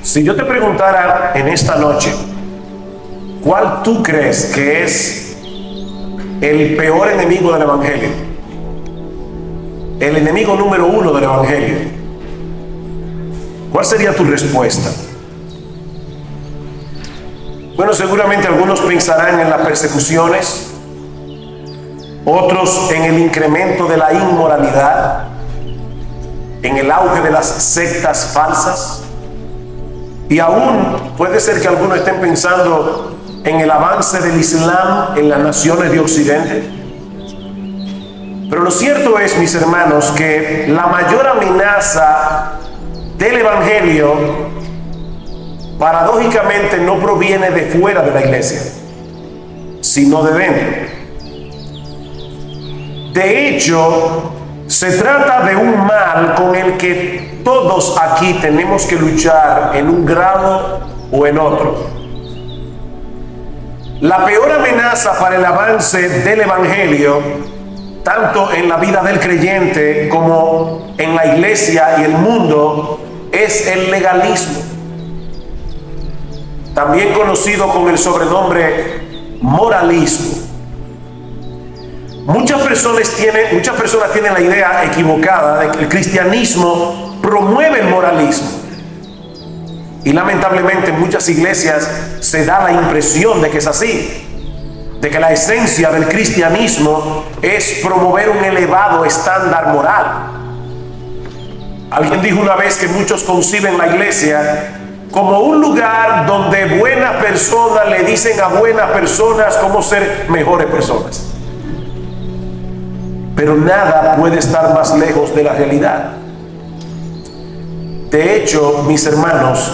Si yo te preguntara en esta noche, ¿cuál tú crees que es el peor enemigo del Evangelio? El enemigo número uno del Evangelio. ¿Cuál sería tu respuesta? Bueno, seguramente algunos pensarán en las persecuciones, otros en el incremento de la inmoralidad, en el auge de las sectas falsas, y aún puede ser que algunos estén pensando en el avance del Islam en las naciones de Occidente. Pero lo cierto es, mis hermanos, que la mayor amenaza del Evangelio paradójicamente no proviene de fuera de la iglesia, sino de dentro. De hecho, se trata de un mal con el que todos aquí tenemos que luchar en un grado o en otro. La peor amenaza para el avance del Evangelio, tanto en la vida del creyente como en la iglesia y el mundo, es el legalismo, también conocido con el sobrenombre moralismo. Muchas personas tienen la idea equivocada de que el cristianismo promueve el moralismo. Y lamentablemente en muchas iglesias se da la impresión de que es así, de que la esencia del cristianismo es promover un elevado estándar moral. Alguien dijo una vez que muchos conciben la iglesia como un lugar donde buenas personas le dicen a buenas personas cómo ser mejores personas. Pero nada puede estar más lejos de la realidad. De hecho, mis hermanos,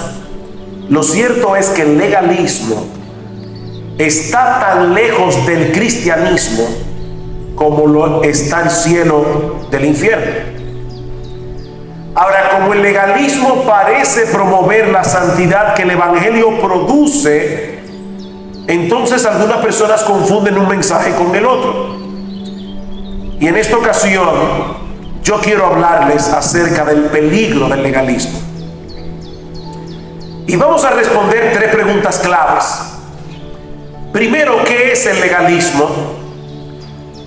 lo cierto es que el legalismo está tan lejos del cristianismo como lo está el cielo del infierno. Ahora, como el legalismo parece promover la santidad que el Evangelio produce, entonces algunas personas confunden un mensaje con el otro. Y en esta ocasión yo quiero hablarles acerca del peligro del legalismo. Y vamos a responder tres preguntas claves. Primero, ¿qué es el legalismo?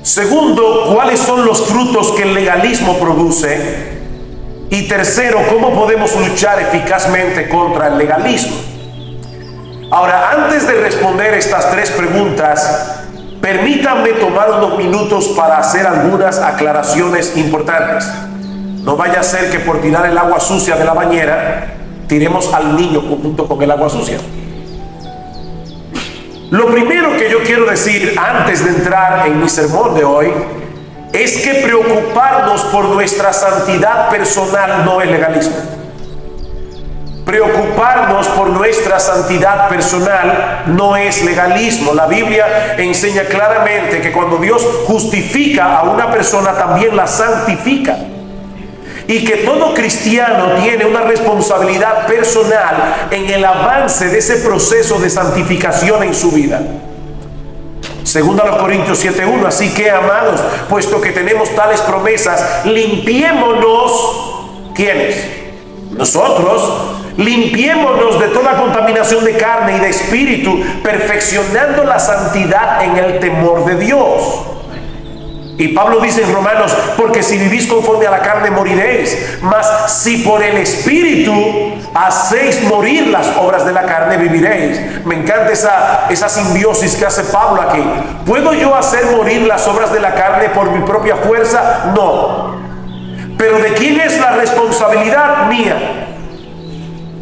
Segundo, ¿cuáles son los frutos que el legalismo produce? Y tercero, ¿cómo podemos luchar eficazmente contra el legalismo? Ahora, antes de responder estas tres preguntas, permítanme tomar unos minutos para hacer algunas aclaraciones importantes. No vaya a ser que por tirar el agua sucia de la bañera, tiremos al niño junto con el agua sucia. Lo primero que yo quiero decir antes de entrar en mi sermón de hoy es que preocuparnos por nuestra santidad personal no es legalismo. Preocuparnos por nuestra santidad personal no es legalismo. La Biblia enseña claramente que cuando Dios justifica a una persona, también la santifica. Y que todo cristiano tiene una responsabilidad personal en el avance de ese proceso de santificación en su vida. Segunda los Corintios 7:1, así que, amados, puesto que tenemos tales promesas, limpiémonos. ¿Quiénes? Nosotros. Limpiémonos de toda contaminación de carne y de espíritu, perfeccionando la santidad en el temor de Dios. Y Pablo dice en Romanos, porque si vivís conforme a la carne moriréis, mas si por el Espíritu hacéis morir las obras de la carne, viviréis. Me encanta esa simbiosis que hace Pablo aquí. ¿Puedo yo hacer morir las obras de la carne por mi propia fuerza? No. ¿Pero de quién es la responsabilidad? Mía.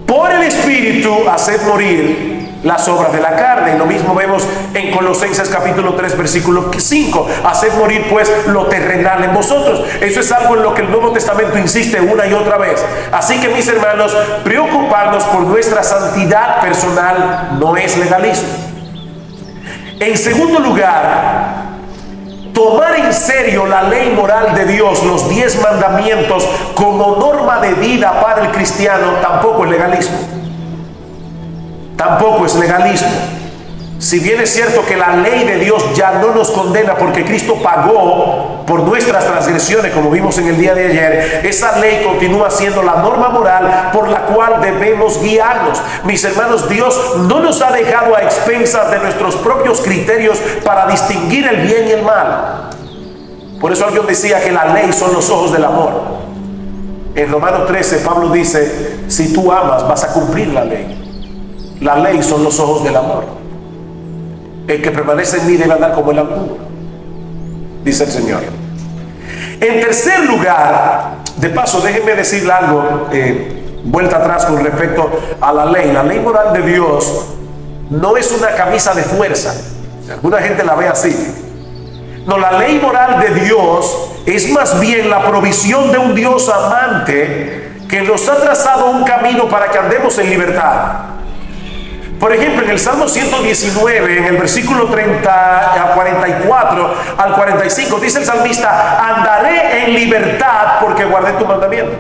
Por el Espíritu haced morir las obras de la carne. Y lo mismo vemos en Colosenses capítulo 3 versículo 5. Haced morir pues lo terrenal en vosotros. Eso es algo en lo que el Nuevo Testamento insiste una y otra vez. Así que, mis hermanos, preocuparnos por nuestra santidad personal no es legalismo. En segundo lugar, tomar en serio la ley moral de Dios, los 10 mandamientos, como norma de vida para el cristiano, tampoco es legalismo. Tampoco es legalismo. Si bien es cierto que la ley de Dios ya no nos condena porque Cristo pagó por nuestras transgresiones, como vimos en el día de ayer, esa ley continúa siendo la norma moral por la cual debemos guiarnos. Mis hermanos, Dios no nos ha dejado a expensas de nuestros propios criterios para distinguir el bien y el mal. Por eso alguien decía que la ley son los ojos del amor. En Romanos 13 Pablo dice: si tú amas vas a cumplir la ley. La ley son los ojos del amor. El que permanece en mí debe andar como el ambur, dice el Señor. En tercer lugar, de paso déjenme decirle algo, vuelta atrás con respecto a la ley. La ley moral de Dios no es una camisa de fuerza. Alguna gente la ve así. No, la ley moral de Dios es más bien la provisión de un Dios amante que nos ha trazado un camino para que andemos en libertad. Por ejemplo, en el Salmo 119, en el versículo 44 al 45, dice el salmista: andaré en libertad porque guardé tus mandamientos.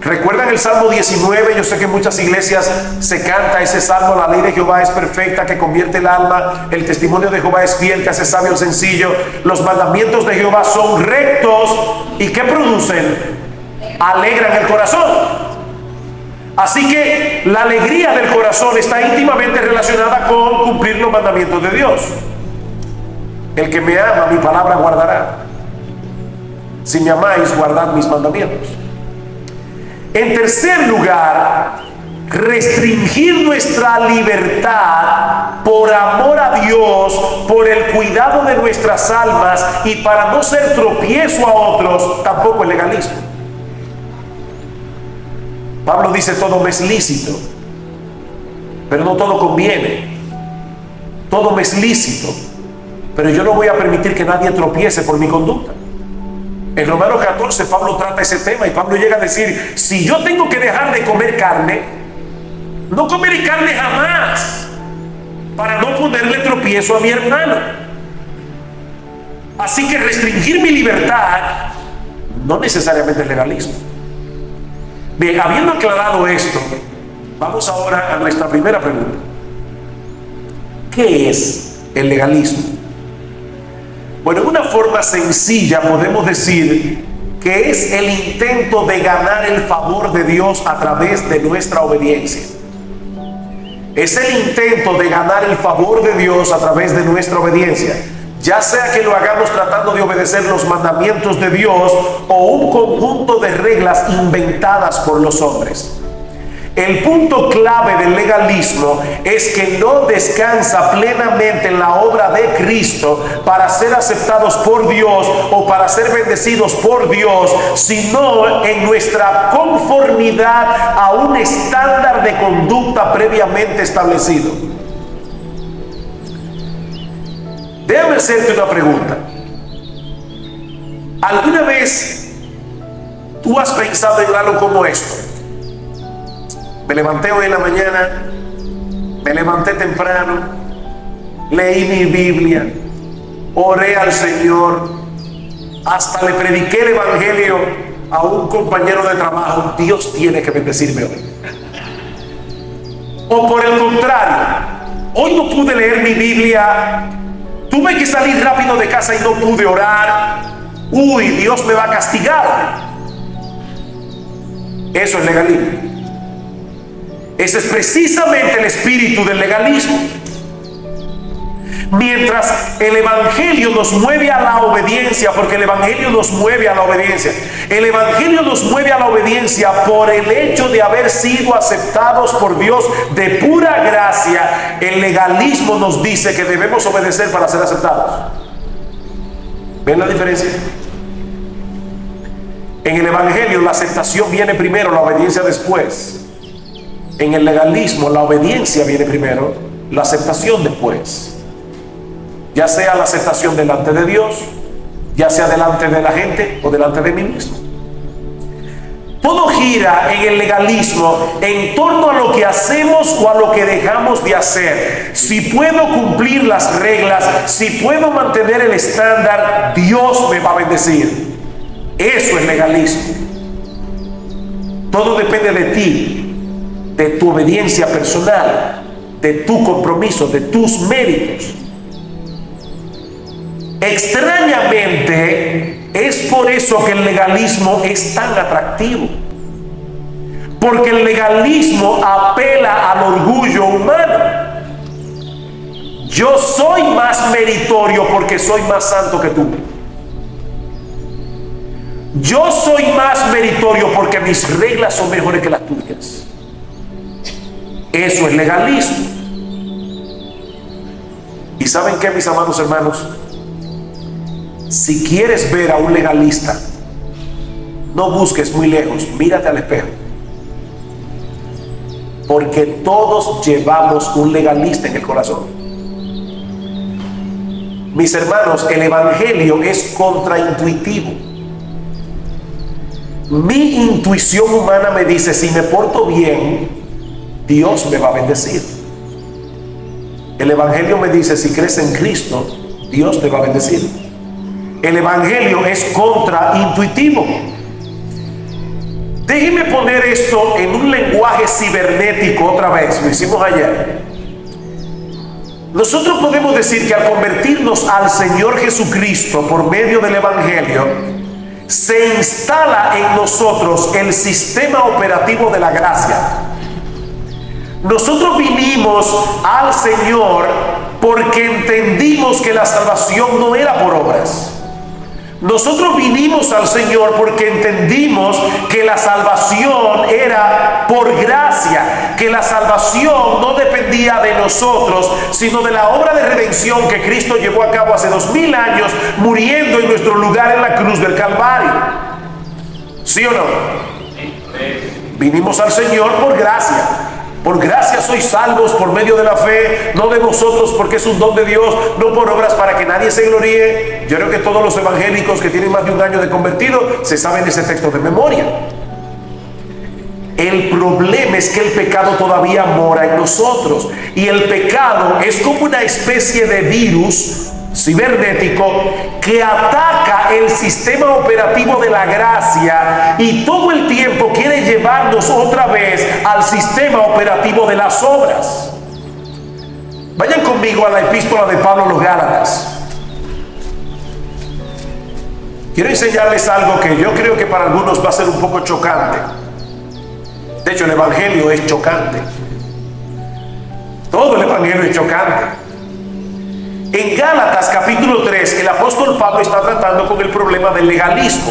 ¿Recuerdan el Salmo 19? Yo sé que en muchas iglesias se canta ese salmo: la ley de Jehová es perfecta, que convierte el alma. El testimonio de Jehová es fiel, que hace sabio al sencillo. Los mandamientos de Jehová son rectos. ¿Y qué producen? Alegran el corazón. Así que la alegría del corazón está íntimamente relacionada con cumplir los mandamientos de Dios. El que me ama, mi palabra guardará. Si me amáis, guardad mis mandamientos. En tercer lugar, restringir nuestra libertad por amor a Dios, por el cuidado de nuestras almas y para no ser tropiezo a otros, tampoco es legalismo. Pablo dice: todo me es lícito, pero no todo conviene. Todo me es lícito, pero yo no voy a permitir que nadie tropiece por mi conducta. En Romanos 14 Pablo trata ese tema y Pablo llega a decir: si yo tengo que dejar de comer carne, no comeré carne jamás, para no ponerle tropiezo a mi hermano. Así que restringir mi libertad no necesariamente es legalismo. Bien, habiendo aclarado esto, vamos ahora a nuestra primera pregunta. ¿Qué es el legalismo? Bueno, en una forma sencilla podemos decir que es el intento de ganar el favor de Dios a través de nuestra obediencia. Es el intento de ganar el favor de Dios a través de nuestra obediencia, ya sea que lo hagamos tratando de obedecer los mandamientos de Dios o un conjunto de reglas inventadas por los hombres. El punto clave del legalismo es que no descansa plenamente en la obra de Cristo para ser aceptados por Dios o para ser bendecidos por Dios, sino en nuestra conformidad a un estándar de conducta previamente establecido. Déjame hacerte una pregunta. ¿Alguna vez tú has pensado en algo como esto? Me levanté hoy en la mañana, me levanté temprano, leí mi Biblia, oré al Señor, hasta le prediqué el Evangelio a un compañero de trabajo. Dios tiene que bendecirme hoy. O por el contrario, hoy no pude leer mi Biblia, tuve que salir rápido de casa y no pude orar. Uy, Dios me va a castigar. Eso es legalismo. Ese es precisamente el espíritu del legalismo. Mientras el Evangelio nos mueve a la obediencia, porque el Evangelio nos mueve a la obediencia. El Evangelio nos mueve a la obediencia por el hecho de haber sido aceptados por Dios de pura gracia. El legalismo nos dice que debemos obedecer para ser aceptados. ¿Ven la diferencia? En el Evangelio la aceptación viene primero, la obediencia después. En el legalismo la obediencia viene primero, la aceptación después. Ya sea la aceptación delante de Dios, ya sea delante de la gente o delante de mí mismo. Todo gira en el legalismo en torno a lo que hacemos o a lo que dejamos de hacer. Si puedo cumplir las reglas, si puedo mantener el estándar, Dios me va a bendecir. Eso es legalismo. Todo depende de ti, de tu obediencia personal, de tu compromiso, de tus méritos. Extrañamente, es por eso que el legalismo es tan atractivo. Porque el legalismo apela al orgullo humano. Yo soy más meritorio porque soy más santo que tú. Yo soy más meritorio porque mis reglas son mejores que las tuyas. Eso es legalismo. ¿Y saben qué, mis amados hermanos? Si quieres ver a un legalista, no busques muy lejos, mírate al espejo. Porque todos llevamos un legalista en el corazón. Mis hermanos, el evangelio es contraintuitivo. Mi intuición humana me dice, si me porto bien, Dios me va a bendecir. El evangelio me dice, si crees en Cristo, Dios te va a bendecir. El evangelio es contraintuitivo. Déjenme poner esto en un lenguaje cibernético otra vez, lo hicimos ayer. Nosotros podemos decir que al convertirnos al Señor Jesucristo por medio del evangelio, se instala en nosotros el sistema operativo de la gracia. Nosotros vinimos al Señor porque entendimos que la salvación no era por obras. Nosotros vinimos al Señor porque entendimos que la salvación era por gracia, que la salvación no dependía de nosotros, sino de la obra de redención que Cristo llevó a cabo hace 2000 años, muriendo en nuestro lugar en la cruz del Calvario. ¿Sí o no? Vinimos al Señor por gracia. Por gracia sois salvos por medio de la fe, no de vosotros porque es un don de Dios, no por obras para que nadie se gloríe. Yo creo que todos los evangélicos que tienen más de un año de convertido se saben ese texto de memoria. El problema es que el pecado todavía mora en nosotros, y el pecado es como una especie de virus cibernético que ataca el sistema operativo de la gracia y todo el tiempo quiere llevarnos otra vez al sistema operativo de las obras. Vayan conmigo a la epístola de Pablo a los Gálatas. Quiero enseñarles algo que yo creo que para algunos va a ser un poco chocante. De hecho, el evangelio es chocante. Todo el evangelio es chocante. En Gálatas capítulo 3, el apóstol Pablo está tratando con el problema del legalismo.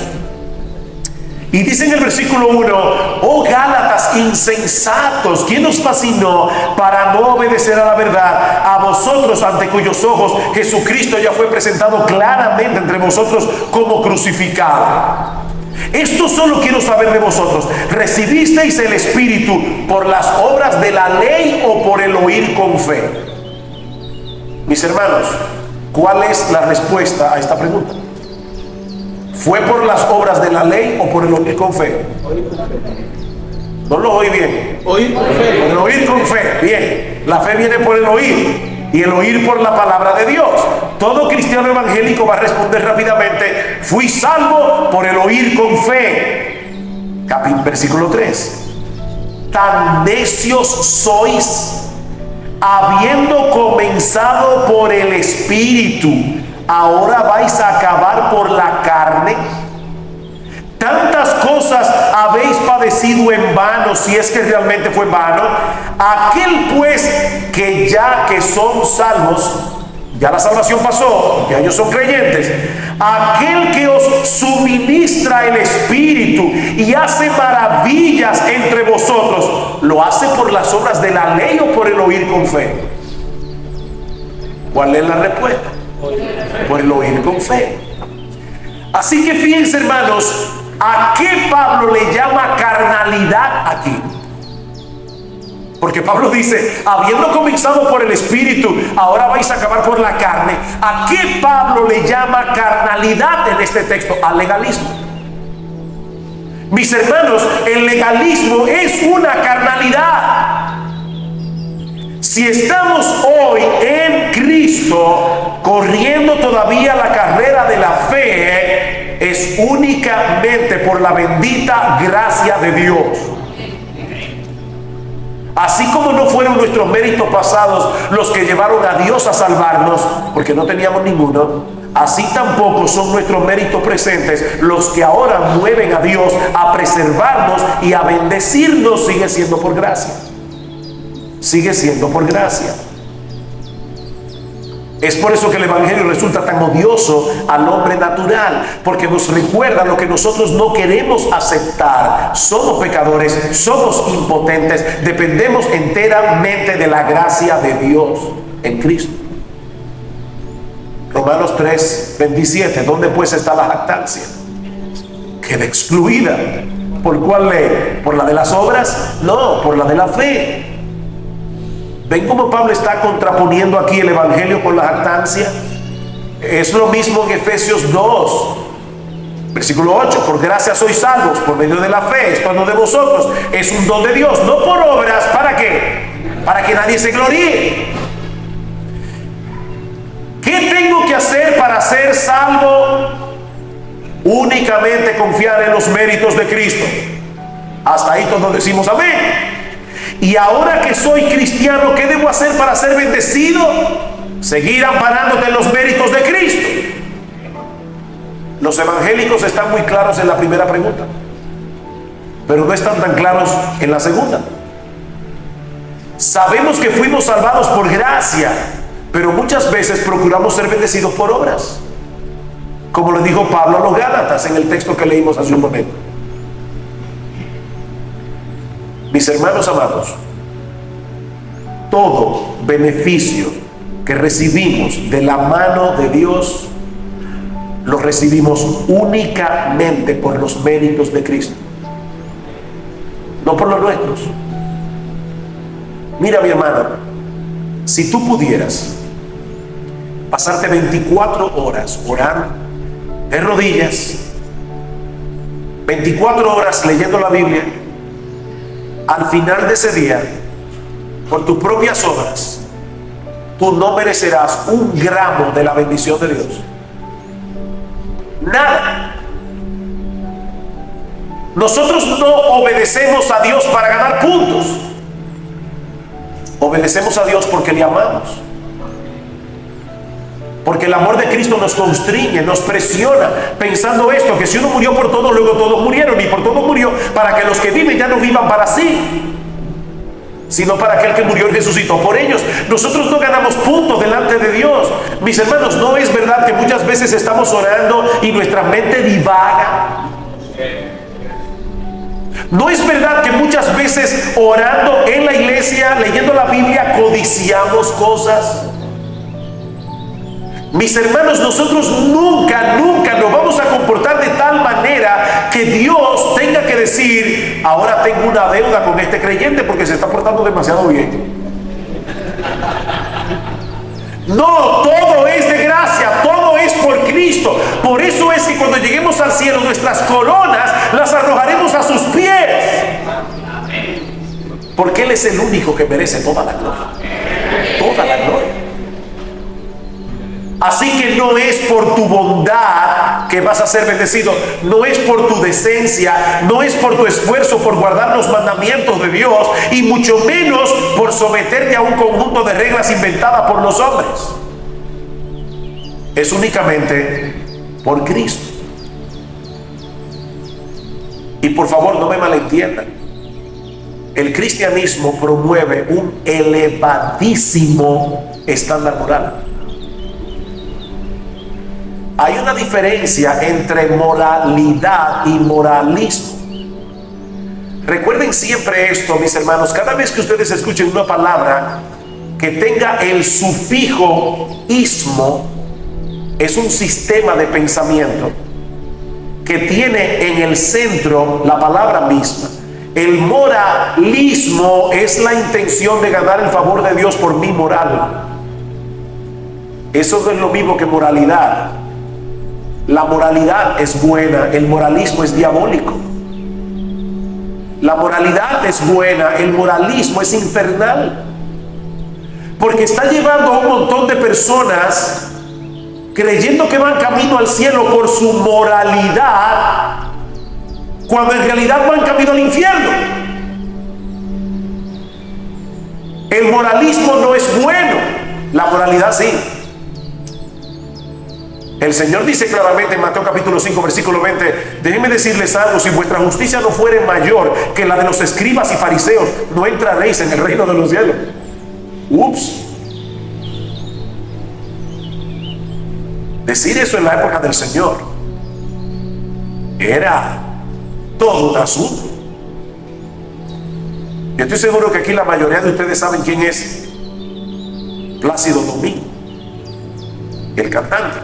Y dice en el versículo 1, oh Gálatas insensatos, ¿quién os fascinó para no obedecer a la verdad? A vosotros, ante cuyos ojos Jesucristo ya fue presentado claramente entre vosotros como crucificado. Esto solo quiero saber de vosotros. ¿Recibisteis el Espíritu por las obras de la ley o por el oír con fe? Mis hermanos, ¿cuál es la respuesta a esta pregunta? ¿Fue por las obras de la ley o por el oír con fe? No lo oí bien. Oír con fe. Por el oír con fe. Bien. La fe viene por el oír y el oír por la palabra de Dios. Todo cristiano evangélico va a responder rápidamente: fui salvo por el oír con fe. Versículo 3. Tan necios sois, habiendo comenzado por el Espíritu, ahora vais a acabar por la carne. Tantas cosas habéis padecido en vano, si es que realmente fue en vano. Aquel pues que ya que son salvos, ya la salvación pasó, ya ellos son creyentes, aquel que os suministra el Espíritu y hace maravillas entre vosotros, ¿lo hace por las obras de la ley o por el oír con fe? ¿Cuál es la respuesta? Por el oír con fe. Así que fíjense, hermanos, ¿a qué Pablo le llama carnalidad aquí? Porque Pablo dice, habiendo comenzado por el Espíritu, ahora vais a acabar por la carne. ¿A qué Pablo le llama carnalidad en este texto? Al legalismo. Mis hermanos, el legalismo es una carnalidad. Si estamos hoy en Cristo, corriendo todavía la carrera de la fe, es únicamente por la bendita gracia de Dios. Así como no fueron nuestros méritos pasados los que llevaron a Dios a salvarnos, porque no teníamos ninguno, así tampoco son nuestros méritos presentes los que ahora mueven a Dios a preservarnos y a bendecirnos. Sigue siendo por gracia. Sigue siendo por gracia. Es por eso que el Evangelio resulta tan odioso al hombre natural, porque nos recuerda lo que nosotros no queremos aceptar. Somos pecadores, somos impotentes, dependemos enteramente de la gracia de Dios en Cristo. Romanos 3:27, ¿dónde pues está la jactancia? Queda excluida. ¿Por cuál ley? ¿Por la de las obras? No, por la de la fe. ¿Ven cómo Pablo está contraponiendo aquí el Evangelio con la jactancia? Es lo mismo en Efesios 2, versículo 8. Por gracia sois salvos por medio de la fe. Esto no de vosotros, es un don de Dios, no por obras. ¿Para qué? Para que nadie se gloríe. ¿Qué tengo que hacer para ser salvo? Únicamente confiar en los méritos de Cristo. Hasta ahí todos decimos amén. Y ahora que soy cristiano, ¿qué debo hacer para ser bendecido? Seguir amparándote en los méritos de Cristo. Los evangélicos están muy claros en la primera pregunta, pero no están tan claros en la segunda. Sabemos que fuimos salvados por gracia, pero muchas veces procuramos ser bendecidos por obras, como le dijo Pablo a los Gálatas en el texto que leímos hace un momento. Mis hermanos amados, todo beneficio que recibimos de la mano de Dios lo recibimos únicamente por los méritos de Cristo, no por los nuestros. Mira, mi hermano, si tú pudieras pasarte 24 horas orando de rodillas, 24 horas leyendo la Biblia, al final de ese día, por tus propias obras, tú no merecerás un gramo de la bendición de Dios. Nada. Nosotros no obedecemos a Dios para ganar puntos. Obedecemos a Dios porque le amamos. Porque el amor de Cristo nos constriñe, nos presiona, pensando esto, que si uno murió por todos, luego todos murieron, y por todos murió para que los que viven ya no vivan para sí, sino para aquel que murió y resucitó por ellos. Nosotros no ganamos puntos delante de Dios. Mis hermanos, ¿no es verdad que muchas veces estamos orando y nuestra mente divaga? ¿No es verdad que muchas veces orando en la iglesia, leyendo la Biblia, codiciamos cosas? Mis hermanos, nosotros nunca nos vamos a comportar de tal manera que Dios tenga que decir: ahora tengo una deuda con este creyente porque se está portando demasiado bien. No, todo es de gracia, todo es por Cristo. Por eso es que cuando lleguemos al cielo, nuestras coronas las arrojaremos a sus pies, porque Él es el único que merece toda la gloria. Toda la gloria. Así que no es por tu bondad que vas a ser bendecido, no es por tu decencia, no es por tu esfuerzo por guardar los mandamientos de Dios, y mucho menos por someterte a un conjunto de reglas inventadas por los hombres. Es únicamente por Cristo. Y por favor, no me malentiendan. El cristianismo promueve un elevadísimo estándar moral. Hay una diferencia entre moralidad y moralismo. Recuerden siempre esto, mis hermanos. Cada vez que ustedes escuchen una palabra que tenga el sufijo ismo, es un sistema de pensamiento que tiene en el centro la palabra misma. El moralismo es la intención de ganar el favor de Dios por mi moral. Eso no es lo mismo que moralidad. La moralidad es buena, el moralismo es diabólico. La moralidad es buena, el moralismo es infernal, porque está llevando a un montón de personas creyendo que van camino al cielo por su moralidad, cuando en realidad van camino al infierno. El moralismo no es bueno, la moralidad sí. El Señor dice claramente en Mateo capítulo 5 versículo 20: déjenme decirles algo, si vuestra justicia no fuere mayor que la de los escribas y fariseos, no entraréis en el reino de los cielos. Ups. Decir eso en la época del Señor era todo un asunto. Yo estoy seguro que aquí la mayoría de ustedes saben quién es Plácido Domingo, el cantante.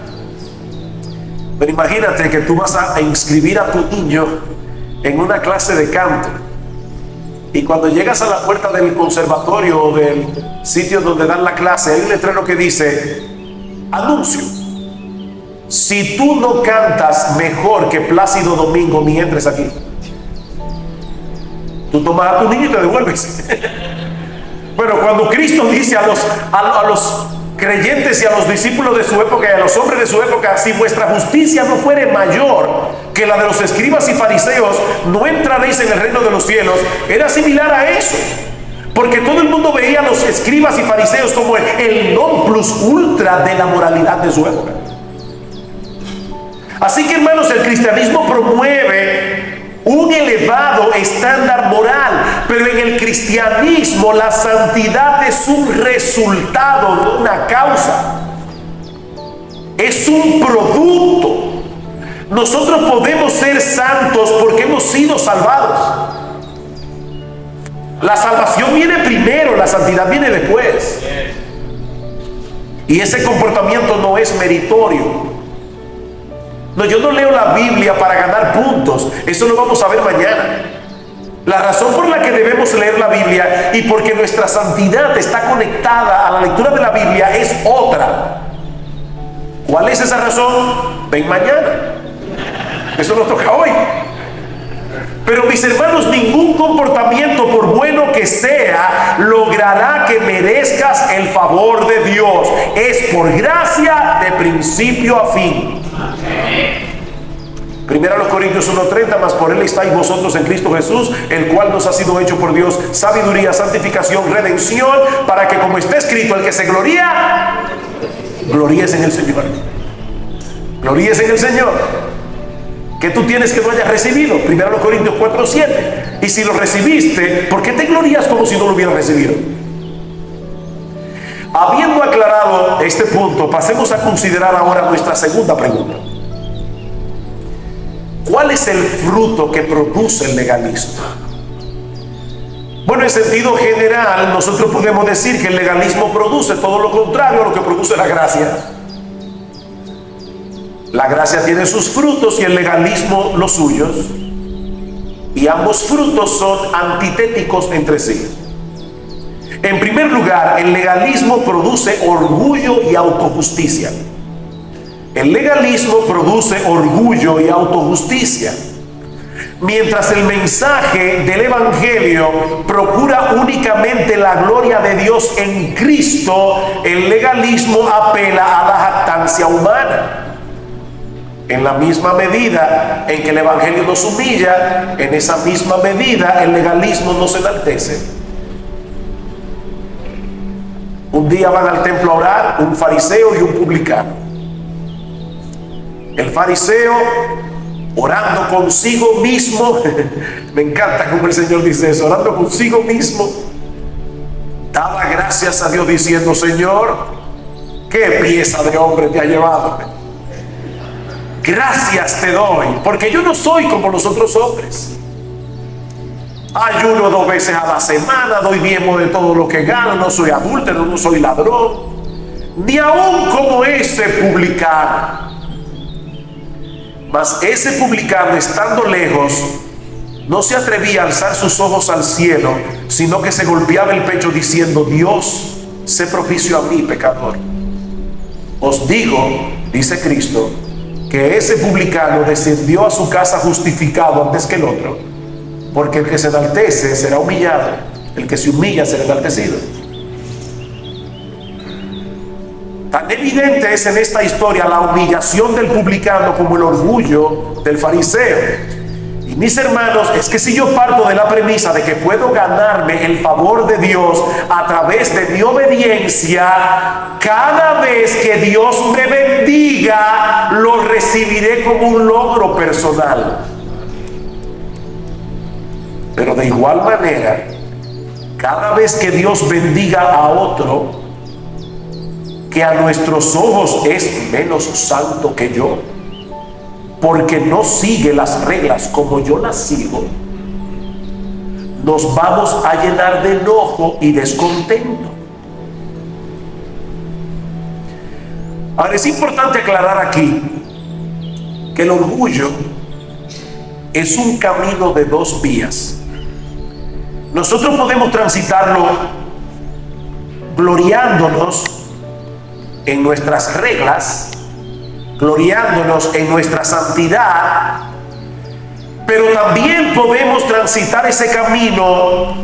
Pero imagínate que tú vas a inscribir a tu niño en una clase de canto, y cuando llegas a la puerta del conservatorio o del sitio donde dan la clase, hay un letrero que dice: anuncio, si tú no cantas mejor que Plácido Domingo, ni entres aquí. Tú tomas a tu niño y te devuelves. Pero cuando Cristo dice a los creyentes y a los discípulos de su época y a los hombres de su época: si vuestra justicia no fuere mayor que la de los escribas y fariseos, no entraréis en el reino de los cielos, era similar a eso. Porque todo el mundo veía a los escribas y fariseos como el non plus ultra de la moralidad de su época. Así que, hermanos, el cristianismo promueve un elevado estándar moral, pero en el cristianismo la santidad es un resultado, no una causa. Es un producto. Nosotros podemos ser santos porque hemos sido salvados. La salvación viene primero, la santidad viene después. Y ese comportamiento no es meritorio. No, yo no leo la Biblia para ganar puntos. Eso lo vamos a ver mañana. La razón por la que debemos leer la Biblia y porque nuestra santidad está conectada a la lectura de la Biblia es otra. ¿Cuál es esa razón? Ven mañana. Eso nos toca hoy. Pero mis hermanos, ningún comportamiento, por bueno que sea, logrará que merezcas el favor de Dios. Es por gracia de principio a fin. Primera a los Corintios 1:30: mas por él estáis vosotros en Cristo Jesús, el cual nos ha sido hecho por Dios sabiduría, santificación, redención, para que, como está escrito, el que se gloría, gloríes en el Señor. Gloríes en el Señor. ¿Qué tú tienes que no hayas recibido? Primera a los Corintios 4:7. Y si lo recibiste, ¿por qué te glorías como si no lo hubieras recibido? Habiendo aclarado este punto, pasemos a considerar ahora nuestra segunda pregunta. ¿Cuál es el fruto que produce el legalismo? Bueno, en sentido general, nosotros podemos decir que el legalismo produce todo lo contrario a lo que produce la gracia. La gracia tiene sus frutos y el legalismo los suyos, y ambos frutos son antitéticos entre sí. En primer lugar, el legalismo produce orgullo y autojusticia. El legalismo produce orgullo y autojusticia. Mientras el mensaje del Evangelio procura únicamente la gloria de Dios en Cristo, el legalismo apela a la jactancia humana. En la misma medida en que el Evangelio nos humilla, en esa misma medida el legalismo nos enaltece. Un día van al templo a orar un fariseo y un publicano. El fariseo, orando consigo mismo, me encanta como el Señor dice eso, orando consigo mismo, daba gracias a Dios diciendo: Señor, qué pieza de hombre te ha llevado. Gracias te doy, porque yo no soy como los otros hombres. Ayuno 2 veces a la semana, doy diezmo de todo lo que gano, no soy adúltero, no soy ladrón, ni aún como ese publicano. Mas ese publicano, estando lejos, no se atrevía a alzar sus ojos al cielo, sino que se golpeaba el pecho diciendo: Dios, sé propicio a mí, pecador. Os digo, dice Cristo, que ese publicano descendió a su casa justificado antes que el otro, porque el que se enaltece será humillado, el que se humilla será enaltecido. Tan evidente es en esta historia la humillación del publicano como el orgullo del fariseo. Y Mis hermanos, es que si yo parto de la premisa de que puedo ganarme el favor de Dios a través de mi obediencia, cada vez que Dios me bendiga, lo recibiré como un logro personal. Pero de igual manera, cada vez que Dios bendiga a otro, que a nuestros ojos es menos santo que yo, porque no sigue las reglas como yo las sigo, nos vamos a llenar de enojo y descontento. Ahora, es importante aclarar aquí que el orgullo es un camino de dos vías. Nosotros podemos transitarlo gloriándonos en nuestras reglas, gloriándonos en nuestra santidad, pero también podemos transitar ese camino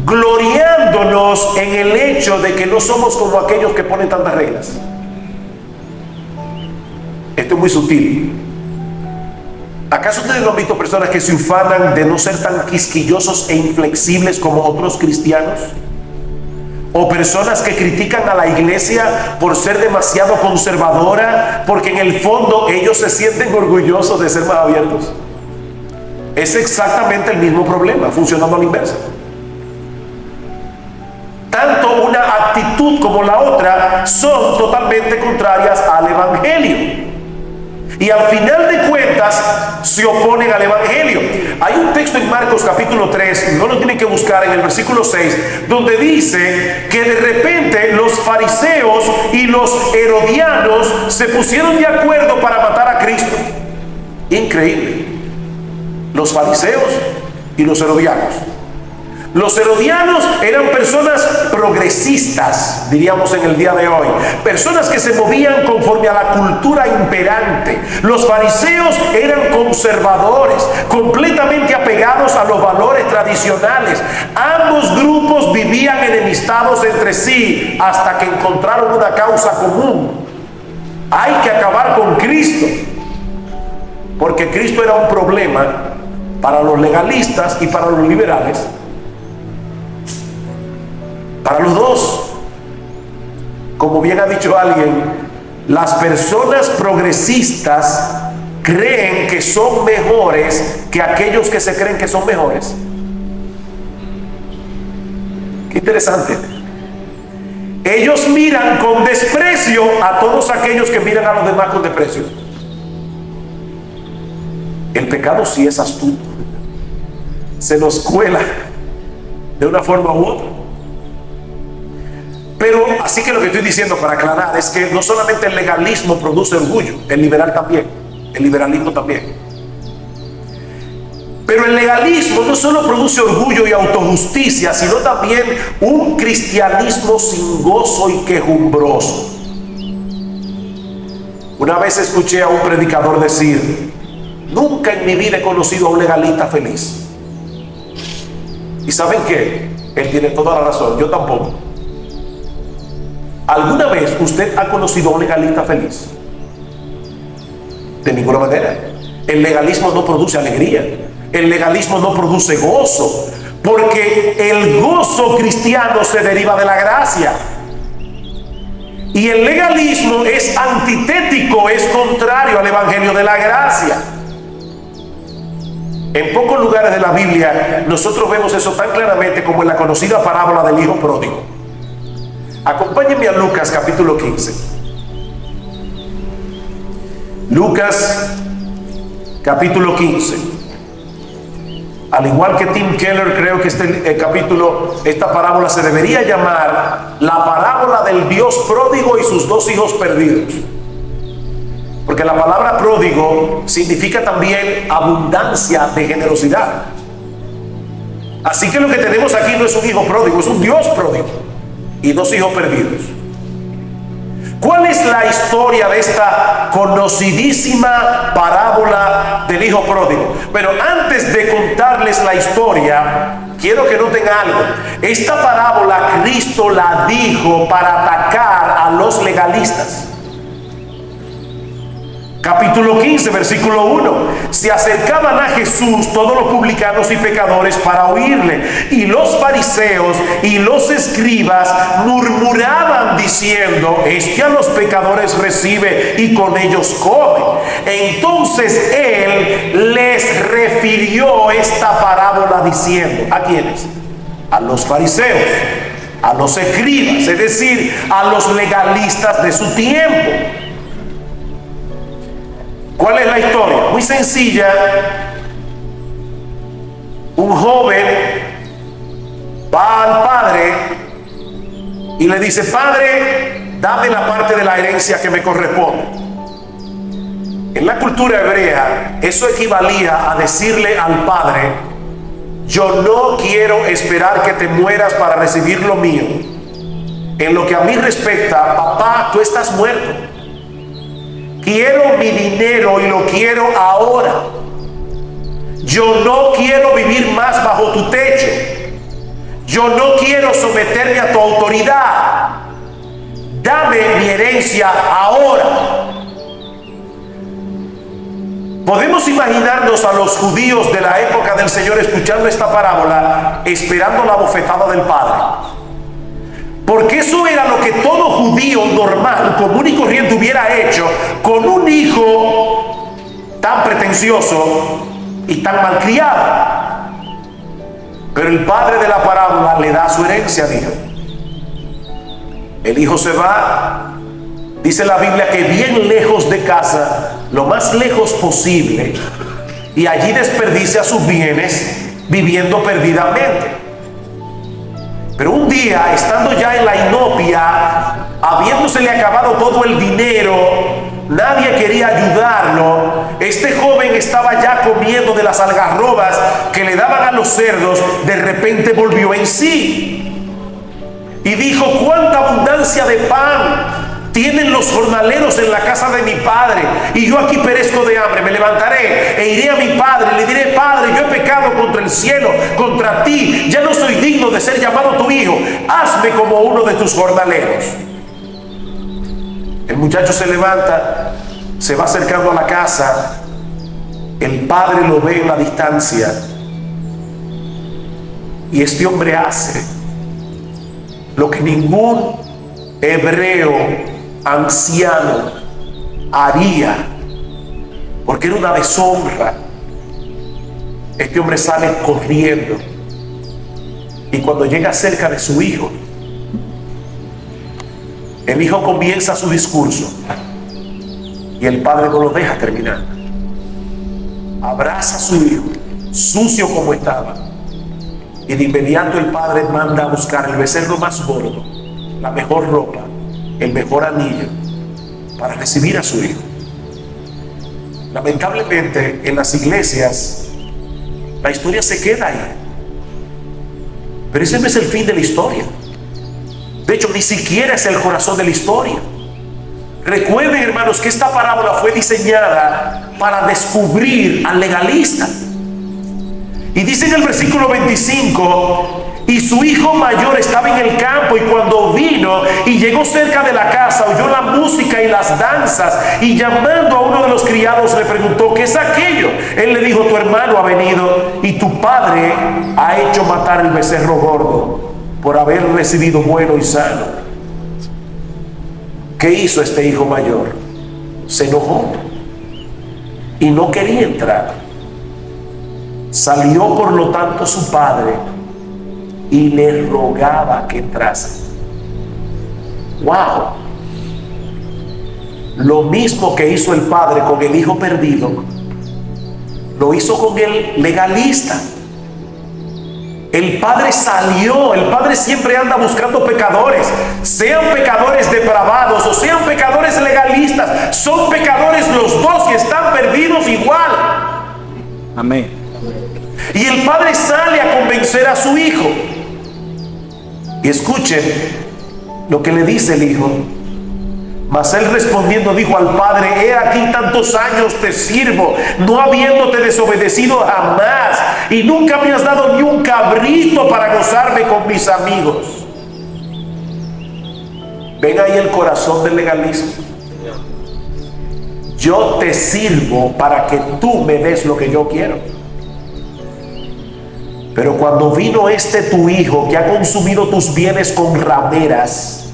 gloriándonos en el hecho de que no somos como aquellos que ponen tantas reglas. Esto es muy sutil. ¿Acaso ustedes no han visto personas que se ufanan de no ser tan quisquillosos e inflexibles como otros cristianos? O personas que critican a la iglesia por ser demasiado conservadora, porque en el fondo ellos se sienten orgullosos de ser más abiertos. Es exactamente el mismo problema, funcionando a la inversa. Tanto una actitud como la otra son totalmente contrarias al evangelio. Y al final de cuentas se oponen al evangelio. Hay un texto en Marcos capítulo 3, no lo tienen que buscar, en el versículo 6, donde dice que de repente los fariseos y los herodianos se pusieron de acuerdo para matar a Cristo. Increíble. Los fariseos y los herodianos. Los herodianos eran personas progresistas, diríamos en el día de hoy, personas que se movían conforme a la cultura imperante. Los fariseos eran conservadores, completamente apegados a los valores tradicionales. Ambos grupos vivían enemistados entre sí hasta que encontraron una causa común. Hay que acabar con Cristo, porque Cristo era un problema para los legalistas y para los liberales. Para los dos. Como bien ha dicho alguien, las personas progresistas creen que son mejores que aquellos que se creen que son mejores. Qué interesante. Ellos miran con desprecio a todos aquellos que miran a los demás con desprecio. El pecado sí es astuto. Se nos cuela de una forma u otra. Pero así que lo que estoy diciendo para aclarar es que no solamente el legalismo produce orgullo, el liberalismo también. Pero el legalismo no solo produce orgullo y autojusticia, sino también un cristianismo sin gozo y quejumbroso. Una vez escuché a un predicador decir: nunca en mi vida he conocido a un legalista feliz. ¿Y saben qué? Él tiene toda la razón, yo tampoco. ¿Alguna vez usted ha conocido a un legalista feliz? De ninguna manera. El legalismo no produce alegría. El legalismo no produce gozo. Porque el gozo cristiano se deriva de la gracia. Y el legalismo es antitético, es contrario al evangelio de la gracia. En pocos lugares de la Biblia nosotros vemos eso tan claramente como en la conocida parábola del hijo pródigo. Acompáñenme a Lucas capítulo 15. Lucas capítulo 15. Al igual que Tim Keller, creo que esta parábola se debería llamar la parábola del Dios pródigo y sus dos hijos perdidos. Porque la palabra pródigo significa también abundancia de generosidad. Así que lo que tenemos aquí no es un hijo pródigo, es un Dios pródigo y dos hijos perdidos. ¿Cuál es la historia de esta conocidísima parábola del hijo pródigo? Pero antes de contarles la historia, quiero que noten algo. Esta parábola Cristo la dijo para atacar a los legalistas. Capítulo 15, versículo 1. Se acercaban a Jesús todos los publicanos y pecadores para oírle. Y los fariseos y los escribas murmuraban diciendo: este a los pecadores recibe y con ellos come. Entonces él les refirió esta parábola diciendo: ¿a quiénes? A los fariseos, a los escribas, es decir, a los legalistas de su tiempo. ¿Cuál es la historia? Muy sencilla. Un joven va al padre y le dice: Padre, dame la parte de la herencia que me corresponde. En la cultura hebrea, eso equivalía a decirle al padre: yo no quiero esperar que te mueras para recibir lo mío. En lo que a mí respecta, papá, tú estás muerto. Quiero mi dinero y lo quiero ahora. Yo no quiero vivir más bajo tu techo. Yo no quiero someterme a tu autoridad. Dame mi herencia ahora. Podemos imaginarnos a los judíos de la época del Señor escuchando esta parábola, esperando la bofetada del Padre. Porque eso era lo que todo judío normal, común y corriente hubiera hecho con un hijo tan pretencioso y tan malcriado. Pero el padre de la parábola le da su herencia al hijo. El hijo se va, dice la Biblia que bien lejos de casa, lo más lejos posible, y allí desperdicia sus bienes viviendo perdidamente. Pero un día, estando ya en la inopia, habiéndosele acabado todo el dinero, nadie quería ayudarlo. Este joven estaba ya comiendo de las algarrobas que le daban a los cerdos. De repente volvió en sí y dijo: cuánta abundancia de pan tienen los jornaleros en la casa de mi padre, y yo aquí perezco de hambre. Me levantaré e iré a mi padre y le diré: Padre, yo he pecado contra el cielo, contra ti, ya no soy digno de ser llamado tu hijo, hazme como uno de tus jornaleros. El muchacho se levanta, se va acercando a la casa. El padre lo ve en la distancia y este hombre hace lo que ningún hebreo anciano haría, porque era una deshonra. Este hombre sale corriendo y cuando llega cerca de su hijo, el hijo comienza su discurso y el padre no lo deja terminar. Abraza a su hijo, sucio como estaba, y de inmediato el padre manda a buscar el becerro más gordo, la mejor ropa, el mejor anillo, para recibir a su hijo. Lamentablemente en las iglesias la historia se queda ahí, pero ese no es el fin de la historia. De hecho, ni siquiera es el corazón de la historia. Recuerden, hermanos, que esta parábola fue diseñada para descubrir al legalista. Y dice en el versículo 25: y su hijo mayor estaba en el campo, y cuando vino y llegó cerca de la casa, oyó la música y las danzas, y llamando a uno de los criados le preguntó: ¿qué es aquello? Él le dijo: tu hermano ha venido y tu padre ha hecho matar el becerro gordo por haber recibido bueno y sano. ¿Qué hizo este hijo mayor? Se enojó y no quería entrar. Salió por lo tanto su padre y le rogaba que entrase. ¡Wow! Lo mismo que hizo el padre con el hijo perdido, lo hizo con el legalista. El padre salió. El padre siempre anda buscando pecadores, sean pecadores depravados o sean pecadores legalistas. Son pecadores los dos y están perdidos igual. Amén. Y el padre sale a convencer a su hijo. Y escuchen lo que le dice el hijo. Mas él respondiendo dijo al padre: he aquí tantos años te sirvo, no habiéndote desobedecido jamás, y nunca me has dado ni un cabrito para gozarme con mis amigos. ¿Ven ahí el corazón del legalismo? yo te sirvo para que tú me des lo que yo quiero. Pero cuando vino este tu hijo que ha consumido tus bienes con rameras,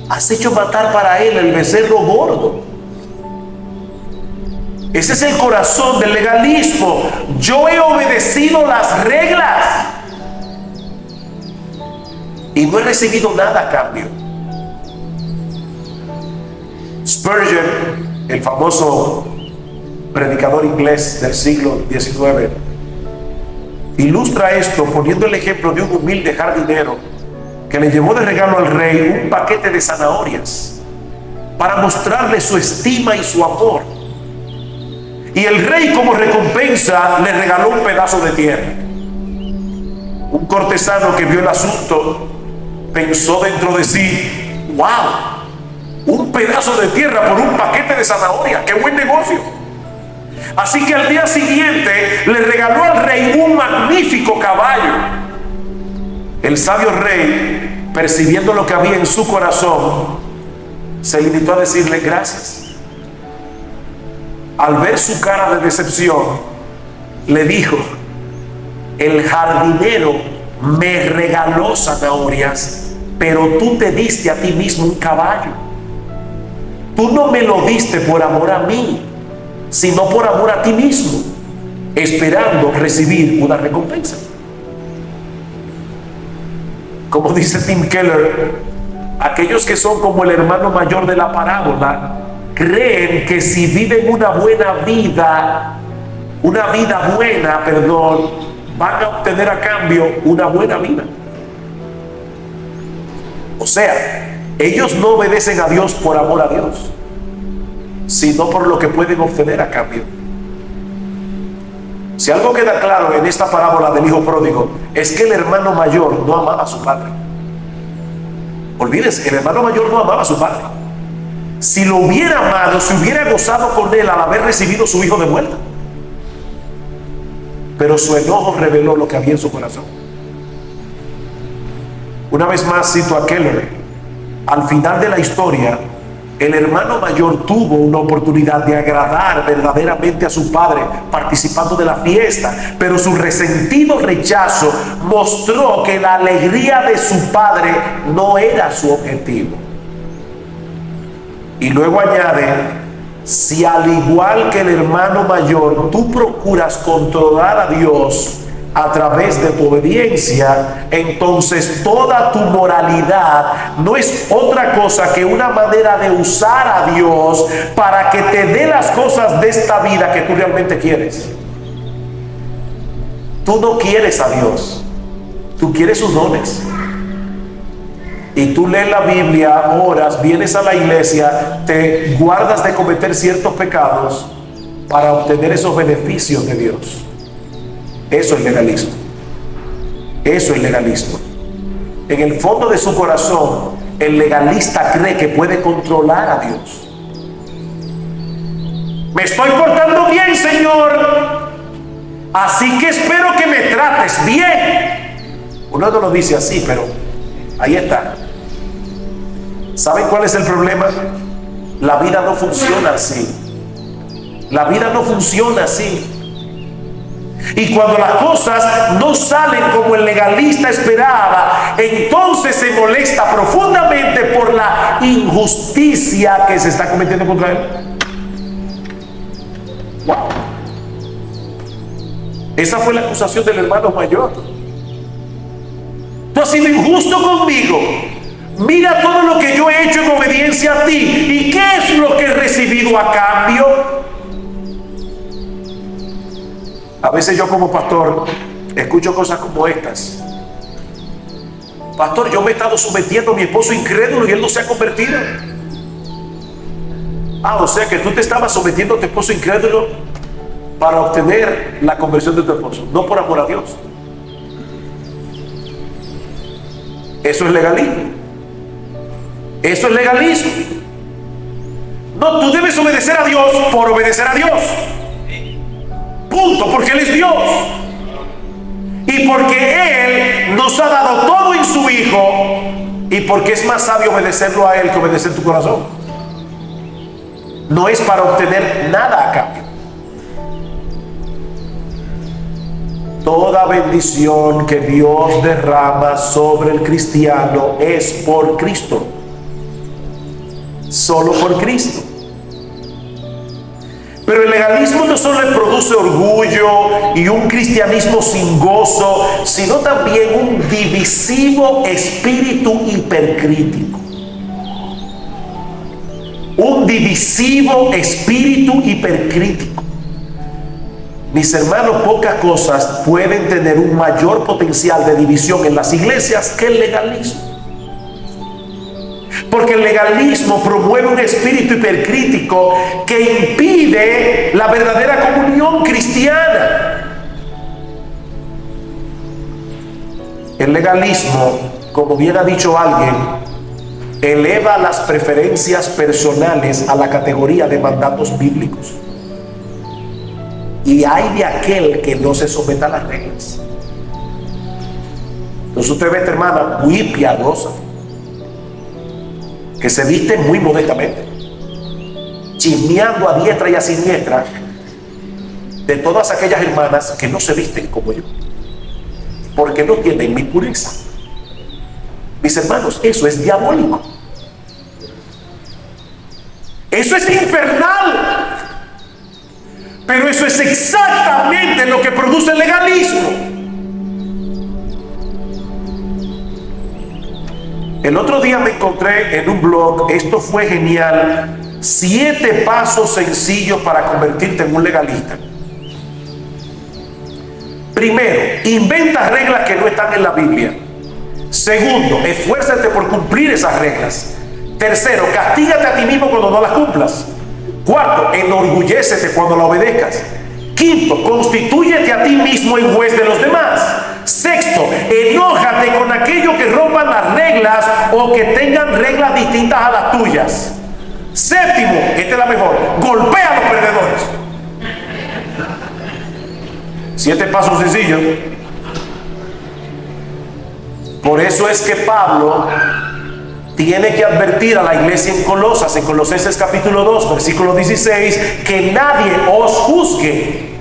has hecho matar para él el becerro gordo. Ese es el corazón del legalismo. Yo he obedecido las reglas y no he recibido nada a cambio. Spurgeon, el famoso predicador inglés del siglo XIX, ilustra esto poniendo el ejemplo de un humilde jardinero que le llevó de regalo al rey un paquete de zanahorias para mostrarle su estima y su amor. Y el rey, como recompensa, le regaló un pedazo de tierra. Un cortesano que vio el asunto pensó dentro de sí: ¡wow! Un pedazo de tierra por un paquete de zanahoria, ¡qué buen negocio! Así que al día siguiente le regaló al rey un magnífico caballo. El sabio rey, percibiendo lo que había en su corazón, se limitó a decirle gracias. Al ver su cara de decepción, le dijo: el jardinero me regaló zanahorias, pero tú te diste a ti mismo un caballo. Tú no me lo diste por amor a mí, sino por amor a ti mismo, esperando recibir una recompensa. Como dice Tim Keller, aquellos que son como el hermano mayor de la parábola creen que si viven una vida buena, van a obtener a cambio una buena vida. O sea, ellos no obedecen a Dios por amor a Dios, sino por lo que pueden obtener a cambio. Si algo queda claro en esta parábola del hijo pródigo, es que el hermano mayor no amaba a su padre. Olvídense, el hermano mayor no amaba a su padre. Si lo hubiera amado, se hubiera gozado con él al haber recibido su hijo de vuelta. Pero su enojo reveló lo que había en su corazón. Una vez más cito a Keller: al final de la historia, el hermano mayor tuvo una oportunidad de agradar verdaderamente a su padre participando de la fiesta, pero su resentido rechazo mostró que la alegría de su padre no era su objetivo. Y luego añade: si al igual que el hermano mayor tú procuras controlar a Dios a través de tu obediencia, entonces toda tu moralidad no es otra cosa que una manera de usar a Dios para que te dé las cosas de esta vida que tú realmente quieres. Tú no quieres a Dios, tú quieres sus dones. Y tú lees la Biblia, oras, vienes a la iglesia, te guardas de cometer ciertos pecados para obtener esos beneficios de Dios. Eso es legalismo. Eso es legalismo. En el fondo de su corazón, el legalista cree que puede controlar a Dios. Me estoy portando bien, Señor, así que espero que me trates bien. Uno no lo dice así, pero ahí está. ¿Saben cuál es el problema? La vida no funciona así. La vida no funciona así. Y cuando las cosas no salen como el legalista esperaba, entonces se molesta profundamente por la injusticia que se está cometiendo contra él. Wow. Esa fue la acusación del hermano mayor. Tú has sido injusto conmigo. Mira todo lo que yo he hecho en obediencia a ti. ¿Y qué es lo que he recibido a cambio? A veces yo como pastor escucho cosas como estas: pastor, yo me he estado sometiendo a mi esposo incrédulo y él no se ha convertido. O sea que tú te estabas sometiendo a tu esposo incrédulo para obtener la conversión de tu esposo, no por amor a Dios. Eso es legalismo. Eso es legalismo. No, tú debes obedecer a Dios por obedecer a Dios. Punto, porque Él es Dios. Y porque Él nos ha dado todo en su Hijo. Y porque es más sabio obedecerlo a Él que obedecer tu corazón. no es para obtener nada a cambio. Toda bendición que Dios derrama sobre el cristiano es por Cristo, solo por Cristo. Pero el legalismo no solo le produce orgullo y un cristianismo sin gozo, sino también un divisivo espíritu hipercrítico. Un divisivo espíritu hipercrítico. Mis hermanos, pocas cosas pueden tener un mayor potencial de división en las iglesias que el legalismo. Porque el legalismo promueve un espíritu hipercrítico que impide la verdadera comunión cristiana. El legalismo, como bien ha dicho alguien, eleva las preferencias personales a la categoría de mandatos bíblicos. Y hay de aquel que no se someta a las reglas. Entonces usted ve a esta hermana muy piadosa, que se viste muy modestamente, chismeando a diestra y a siniestra de todas aquellas hermanas que no se visten como yo, porque no tienen mi pureza. Mis hermanos, eso es diabólico. Eso es infernal. Pero eso es exactamente lo que produce el legalismo. El otro día me encontré en un blog, esto fue genial, 7 pasos sencillos para convertirte en un legalista. Primero, inventa reglas que no están en la Biblia. Segundo, esfuérzate por cumplir esas reglas. Tercero, castígate a ti mismo cuando no las cumplas. Cuarto, enorgullécete cuando la obedezcas. Quinto, constitúyete a ti mismo en juez de los demás. Sexto, enójate con aquellos que rompan las reglas o que tengan reglas distintas a las tuyas. Séptimo, esta es la mejor, golpea a los perdedores. 7 pasos sencillos. Por eso es que Pablo tiene que advertir a la iglesia en Colosas, en Colosenses capítulo 2, versículo 16, que nadie os juzgue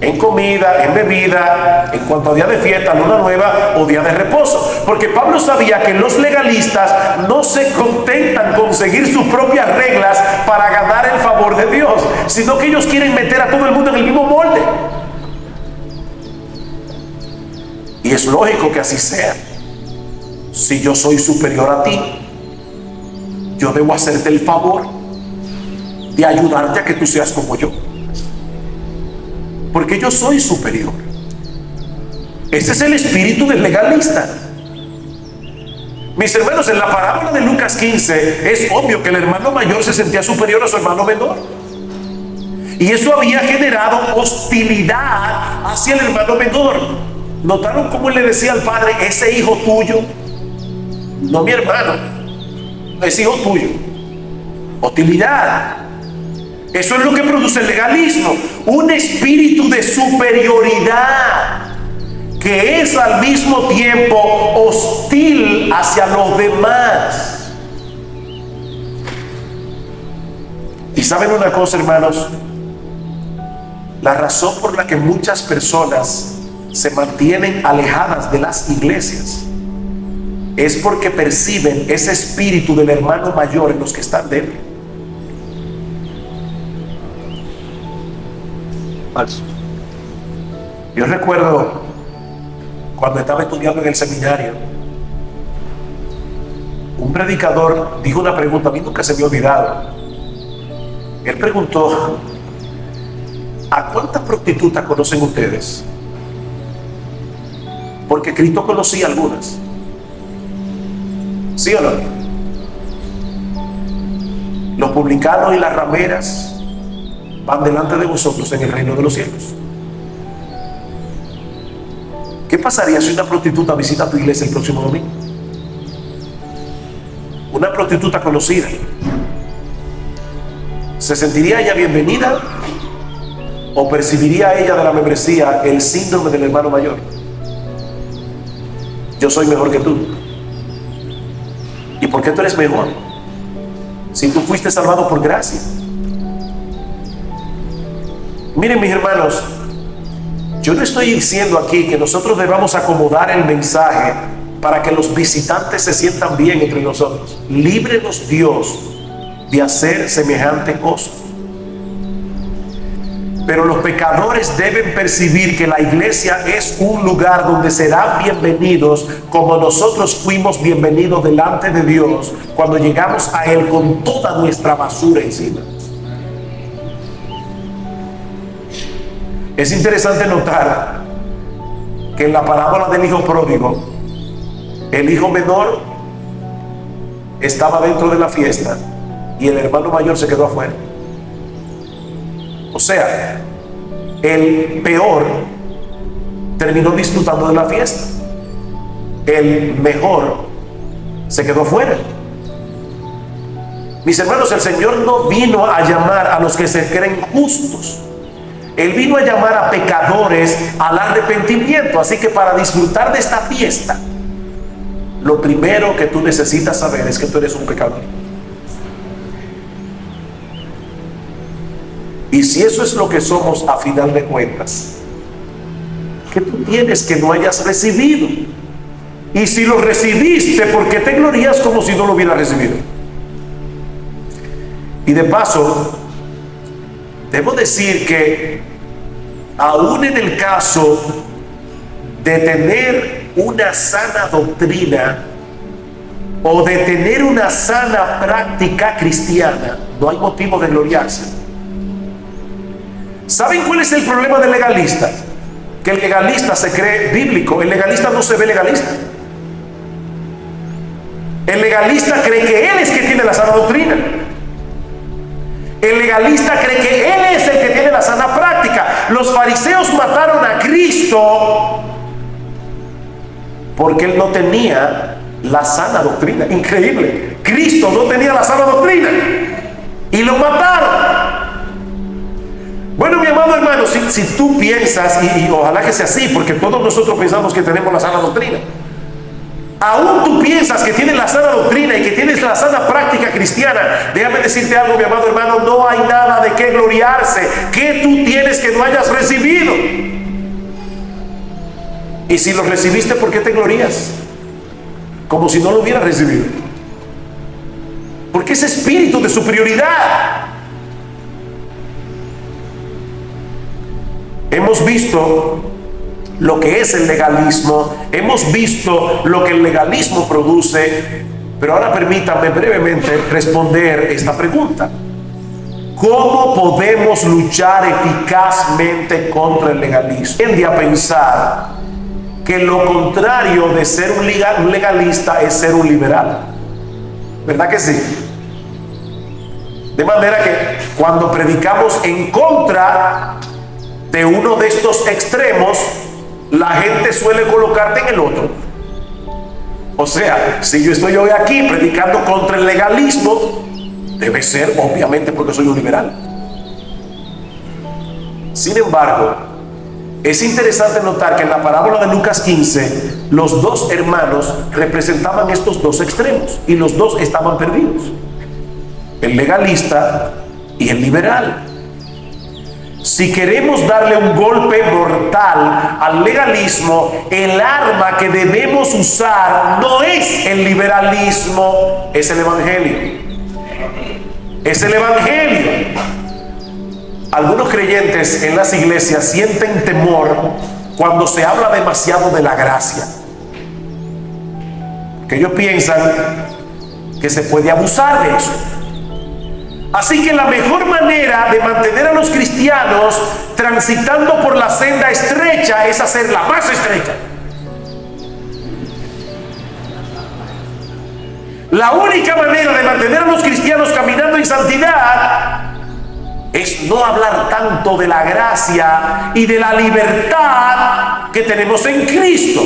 en comida, en bebida, en cuanto a día de fiesta, luna nueva o día de reposo. Porque Pablo sabía que los legalistas no se contentan con seguir sus propias reglas para ganar el favor de Dios, sino que ellos quieren meter a todo el mundo en el mismo molde. Y es lógico que así sea. Si yo soy superior a ti, yo debo hacerte el favor de ayudarte a que tú seas como yo, porque yo soy superior. Ese es el espíritu del legalista. Mis hermanos, en la parábola de Lucas 15 es obvio que el hermano mayor se sentía superior a su hermano menor, y eso había generado hostilidad hacia el hermano menor. ¿Notaron cómo él le decía al padre, ese hijo tuyo? No mi hermano, es hijo tuyo. Hostilidad. Eso es lo que produce el legalismo, un espíritu de superioridad que es al mismo tiempo hostil hacia los demás. Y saben una cosa, hermanos, la razón por la que muchas personas se mantienen alejadas de las iglesias es porque perciben ese espíritu del hermano mayor en los que están dentro. Falso. Yo recuerdo cuando estaba estudiando en el seminario, un predicador dijo una pregunta, a mí nunca se me ha olvidado. Él preguntó, ¿a cuántas prostitutas conocen ustedes? Porque Cristo conocía algunas. ¿Sí o no? Los publicanos y las rameras van delante de vosotros en el reino de los cielos. ¿Qué pasaría si una prostituta visita tu iglesia el próximo domingo? Una prostituta conocida, ¿se sentiría ella bienvenida o percibiría ella de la membresía el síndrome del hermano mayor? Yo soy mejor que tú. ¿Y por qué tú eres mejor? Si tú fuiste salvado por gracia. Miren, mis hermanos, yo no estoy diciendo aquí que nosotros debamos acomodar el mensaje para que los visitantes se sientan bien entre nosotros. Líbrenos Dios de hacer semejante cosa. Pero los pecadores deben percibir que la iglesia es un lugar donde serán bienvenidos como nosotros fuimos bienvenidos delante de Dios cuando llegamos a Él con toda nuestra basura encima. Es interesante notar que en la parábola del hijo pródigo, el hijo menor estaba dentro de la fiesta y el hermano mayor se quedó afuera. O sea, el peor terminó disfrutando de la fiesta, el mejor se quedó fuera. Mis hermanos, el Señor no vino a llamar a los que se creen justos. Él vino a llamar a pecadores al arrepentimiento. Así que para disfrutar de esta fiesta, lo primero que tú necesitas saber es que tú eres un pecador. Y si eso es lo que somos a final de cuentas, ¿qué tú tienes que no hayas recibido? Y si lo recibiste, ¿por qué te glorías como si no lo hubieras recibido? Y de paso, debo decir que aún en el caso de tener una sana doctrina o de tener una sana práctica cristiana, no hay motivo de gloriarse. ¿Saben cuál es el problema del legalista? Que el legalista se cree bíblico. El legalista no se ve legalista. El legalista cree que él es que tiene la sana doctrina. El legalista cree que él es el que tiene la sana práctica. Los fariseos mataron a Cristo porque él no tenía la sana doctrina. Increíble. Cristo no tenía la sana doctrina y lo mataron. Bueno, mi amado hermano, si tú piensas, y ojalá que sea así, porque todos nosotros pensamos que tenemos la sana doctrina, aún tú piensas que tienes la sana doctrina y que tienes la sana práctica cristiana, déjame decirte algo, mi amado hermano, no hay nada de qué gloriarse. ¿Qué tú tienes que no hayas recibido? Y si lo recibiste, ¿por qué te glorías? Como si no lo hubieras recibido. Porque ese espíritu de superioridad. Hemos visto lo que es el legalismo, hemos visto lo que el legalismo produce, pero ahora permítanme brevemente responder esta pregunta. ¿Cómo podemos luchar eficazmente contra el legalismo? Tiende a pensar que lo contrario de ser un legalista es ser un liberal. ¿Verdad que sí? De manera que cuando predicamos en contra de uno de estos extremos, la gente suele colocarte en el otro. O sea, si yo estoy hoy aquí predicando contra el legalismo, debe ser obviamente porque soy un liberal. Sin embargo, es interesante notar que en la parábola de Lucas 15, los dos hermanos representaban estos dos extremos y los dos estaban perdidos: el legalista y el liberal. Si queremos darle un golpe mortal al legalismo, el arma que debemos usar no es el liberalismo, es el evangelio. Es el evangelio. Algunos creyentes en las iglesias sienten temor cuando se habla demasiado de la gracia, que ellos piensan que se puede abusar de eso. Así que la mejor manera de mantener a los cristianos transitando por la senda estrecha es hacerla más estrecha. La única manera de mantener a los cristianos caminando en santidad es no hablar tanto de la gracia y de la libertad que tenemos en Cristo.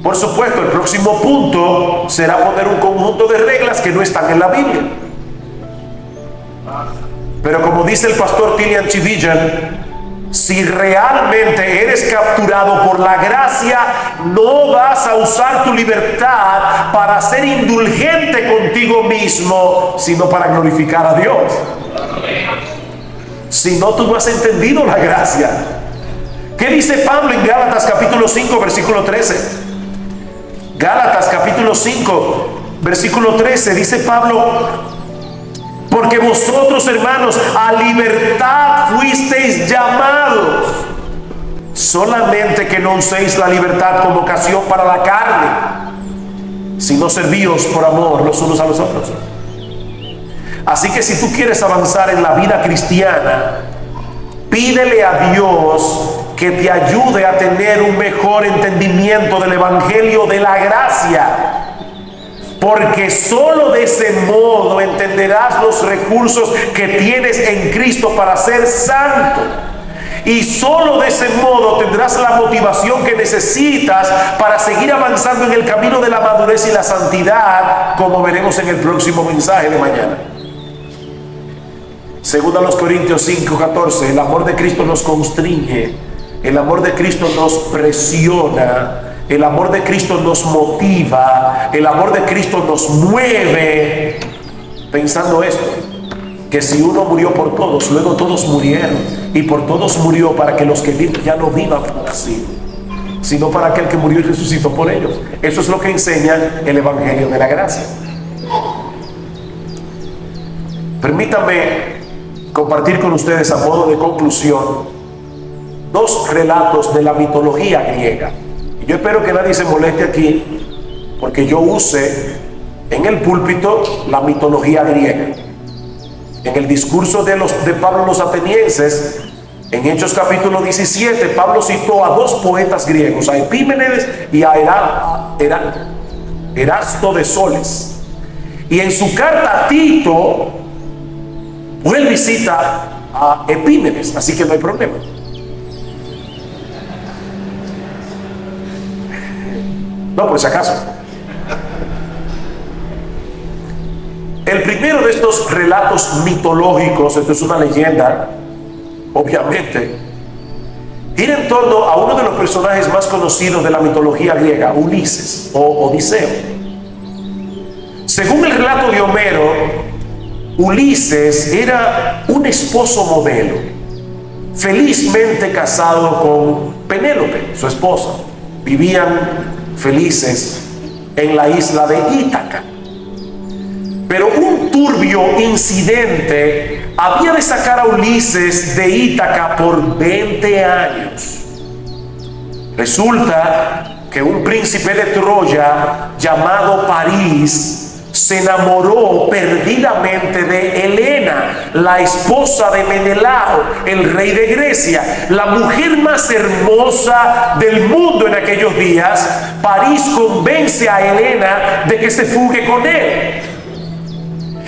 Por supuesto, el próximo punto será poner un conjunto de reglas que no están en la Biblia. Pero como dice el pastor Tilian Chivillan, si realmente eres capturado por la gracia, no vas a usar tu libertad para ser indulgente contigo mismo, sino para glorificar a Dios. Si no, tú no has entendido la gracia. ¿Qué dice Pablo en Gálatas capítulo 5, versículo 13? Gálatas capítulo 5, versículo 13, dice Pablo: porque vosotros, hermanos, a libertad fuisteis llamados, solamente que no uséis la libertad como ocasión para la carne, sino servíos por amor los unos a los otros. Así que si tú quieres avanzar en la vida cristiana, pídele a Dios que te ayude a tener un mejor entendimiento del evangelio de la gracia, porque solo de ese modo entenderás los recursos que tienes en Cristo para ser santo, y solo de ese modo tendrás la motivación que necesitas para seguir avanzando en el camino de la madurez y la santidad, como veremos en el próximo mensaje de mañana. Según a los Corintios 5:14, el amor de Cristo nos constriñe, el amor de Cristo nos presiona, el amor de Cristo nos motiva, el amor de Cristo nos mueve, pensando esto: que si uno murió por todos, luego todos murieron, y por todos murió para que los que viven ya no vivan por así, sino para aquel que murió y resucitó por ellos. Eso es lo que enseña el evangelio de la gracia. Permítanme compartir con ustedes, a modo de conclusión, dos relatos de la mitología griega. Y yo espero que nadie se moleste aquí porque yo use en el púlpito la mitología griega. En el discurso de Pablo a los atenienses, en Hechos capítulo 17, Pablo citó a dos poetas griegos, a Epímenes y a Erasto de Soles. Y en su carta a Tito, él visita a Epímenes, así que no hay problema. No, por si acaso. El primero de estos relatos mitológicos, esto es una leyenda, obviamente, gira en torno a uno de los personajes más conocidos de la mitología griega, Ulises o Odiseo. Según el relato de Homero, Ulises era un esposo modelo, felizmente casado con Penélope, su esposa. Vivían felices en la isla de Ítaca. Pero un turbio incidente había de sacar a Ulises de Ítaca por 20 años. Resulta que un príncipe de Troya llamado París se enamoró perdidamente de Helena, la esposa de Menelao, el rey de Grecia, la mujer más hermosa del mundo en aquellos días. París convence a Helena de que se fugue con él.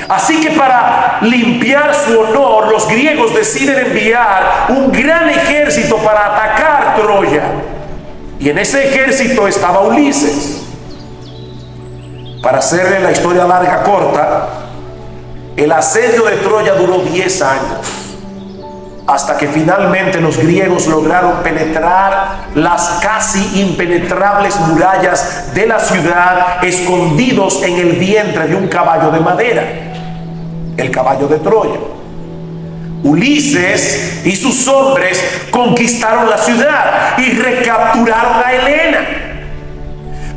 Así que para limpiar su honor, los griegos deciden enviar un gran ejército para atacar Troya. Y en ese ejército estaba Ulises. Para hacerle la historia larga corta, el asedio de Troya duró 10 años, hasta que finalmente los griegos lograron penetrar las casi impenetrables murallas de la ciudad, escondidos en el vientre de un caballo de madera, el caballo de Troya. Ulises y sus hombres conquistaron la ciudad y recapturaron a Helena.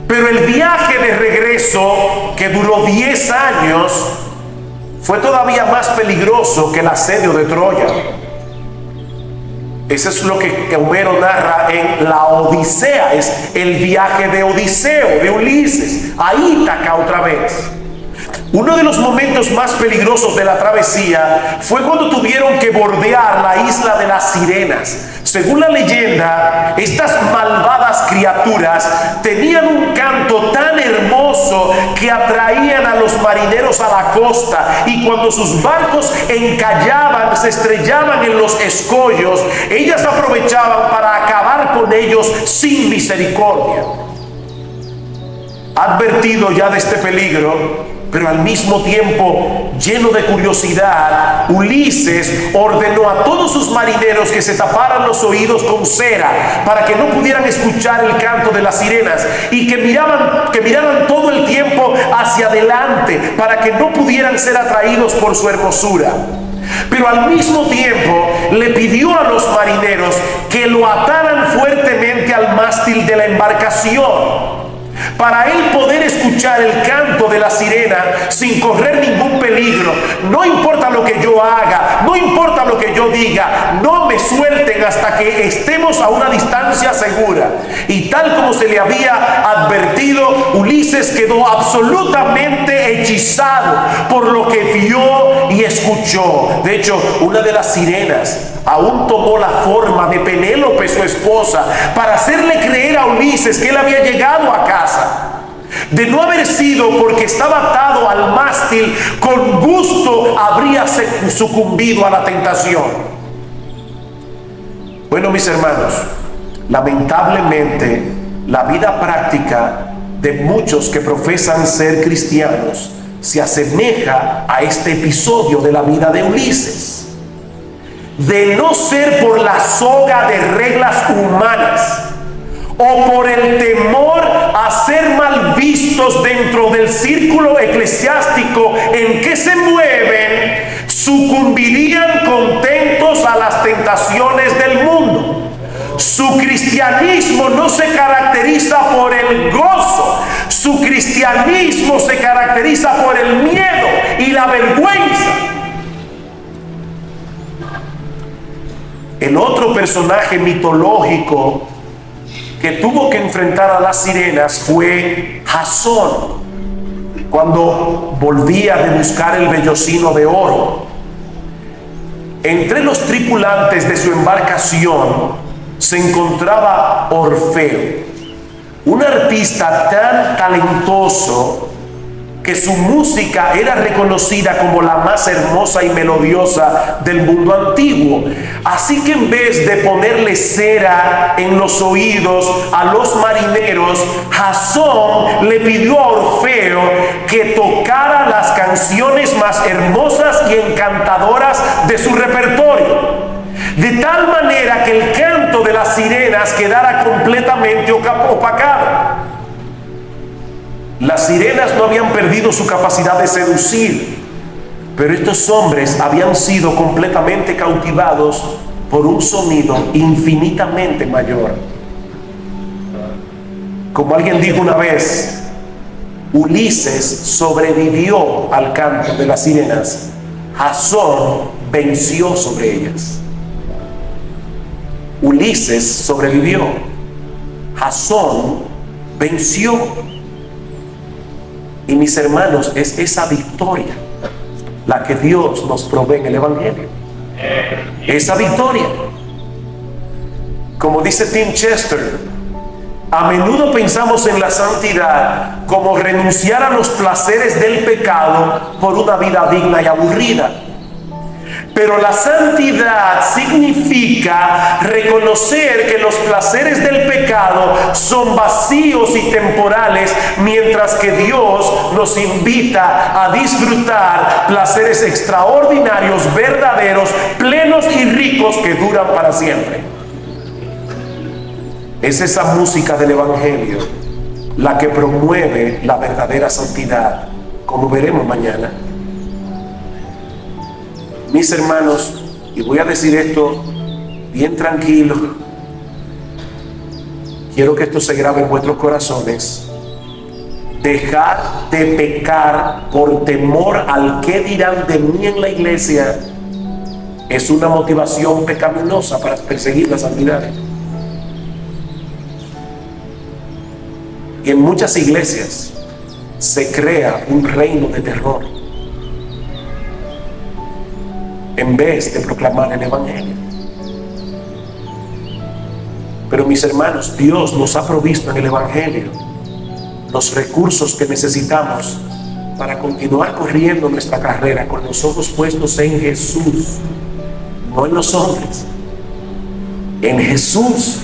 Pero el viaje de regreso, que duró 10 años, fue todavía más peligroso que el asedio de Troya. Eso es lo que Homero narra en la Odisea, es el viaje de Odiseo, de Ulises, a Ítaca otra vez. Uno de los momentos más peligrosos de la travesía fue cuando tuvieron que bordear la isla de las Sirenas. Según la leyenda, estas malvadas criaturas tenían un canto tan hermoso que atraían a los marineros a la costa, y cuando sus barcos encallaban, se estrellaban en los escollos, ellas aprovechaban para acabar con ellos sin misericordia. Advertido ya de este peligro, pero al mismo tiempo lleno de curiosidad, Ulises ordenó a todos sus marineros que se taparan los oídos con cera para que no pudieran escuchar el canto de las sirenas, y que miraran todo el tiempo hacia adelante para que no pudieran ser atraídos por su hermosura. Pero al mismo tiempo le pidió a los marineros que lo ataran fuertemente al mástil de la embarcación, para él poder escuchar el canto de la sirena sin correr ningún peligro. No importa lo que yo haga, no importa lo que yo diga, no me suelten hasta que estemos a una distancia segura. Y tal como se le había advertido, Ulises quedó absolutamente hechizado por lo que vio y escuchó. De hecho, una de las sirenas aún tomó la forma de Penélope, su esposa, para hacerle creer a Ulises que él había llegado a casa. De no haber sido porque estaba atado al mástil, con gusto habría sucumbido a la tentación. Bueno, mis hermanos, lamentablemente la vida práctica de muchos que profesan ser cristianos se asemeja a este episodio de la vida de Ulises. De no ser por la soga de reglas humanas o por el temor a ser mal vistos dentro del círculo eclesiástico en que se mueven, sucumbirían contentos a las tentaciones del mundo. Su cristianismo no se caracteriza por el gozo, su cristianismo se caracteriza por el miedo y la vergüenza. El otro personaje mitológico que tuvo que enfrentar a las sirenas fue Jasón, cuando volvía de buscar el vellocino de oro. Entre los tripulantes de su embarcación se encontraba Orfeo, un artista tan talentoso que su música era reconocida como la más hermosa y melodiosa del mundo antiguo. Así que en vez de ponerle cera en los oídos a los marineros, Jasón le pidió a Orfeo que tocara las canciones más hermosas y encantadoras de su repertorio, de tal manera que el canto de las sirenas quedara completamente opacado. Las sirenas no habían perdido su capacidad de seducir, pero estos hombres habían sido completamente cautivados por un sonido infinitamente mayor. Como alguien dijo una vez, Ulises sobrevivió al canto de las sirenas, Jasón venció sobre ellas. Ulises sobrevivió, Jasón venció. Y mis hermanos, es esa victoria la que Dios nos provee en el Evangelio. Esa victoria. Como dice Tim Chester, a menudo pensamos en la santidad como renunciar a los placeres del pecado por una vida digna y aburrida. Pero la santidad significa reconocer que los placeres del pecado son vacíos y temporales, mientras que Dios nos invita a disfrutar placeres extraordinarios, verdaderos, plenos y ricos que duran para siempre. Es esa música del Evangelio la que promueve la verdadera santidad, como veremos mañana. Mis hermanos, y voy a decir esto bien tranquilo, quiero que esto se grabe en vuestros corazones. Dejar de pecar por temor al que dirán de mí en la iglesia es una motivación pecaminosa para perseguir la santidad. Y en muchas iglesias se crea un reino de terror en vez de proclamar el Evangelio. Pero mis hermanos, Dios nos ha provisto en el Evangelio los recursos que necesitamos para continuar corriendo nuestra carrera con los ojos puestos en Jesús, no en los hombres, en Jesús,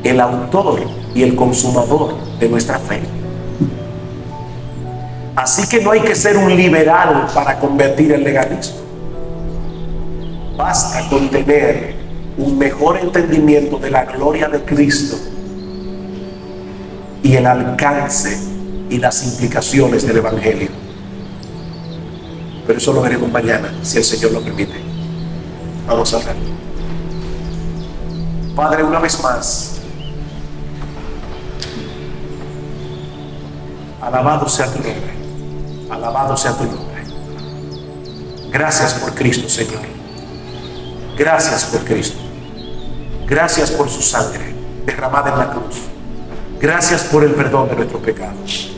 el autor y el consumador de nuestra fe. Así que no hay que ser un liberal para convertir el legalismo. Basta con tener un mejor entendimiento de la gloria de Cristo y el alcance y las implicaciones del Evangelio. pero eso lo veremos mañana, si el Señor lo permite. Vamos a orar. Padre, una vez más, alabado sea tu nombre, alabado sea tu nombre. Gracias por Cristo, Señor. Gracias por Cristo. Gracias por su sangre derramada en la cruz. Gracias por el perdón de nuestros pecados.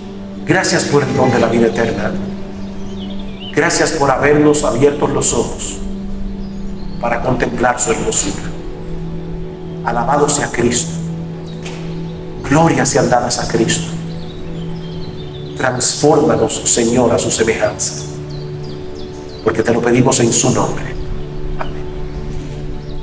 Gracias por el don de la vida eterna. Gracias por habernos abierto los ojos para contemplar su hermosura. Alabado sea Cristo. Glorias sean dadas a Cristo. Transfórmanos, Señor, a su semejanza, porque te lo pedimos en su nombre.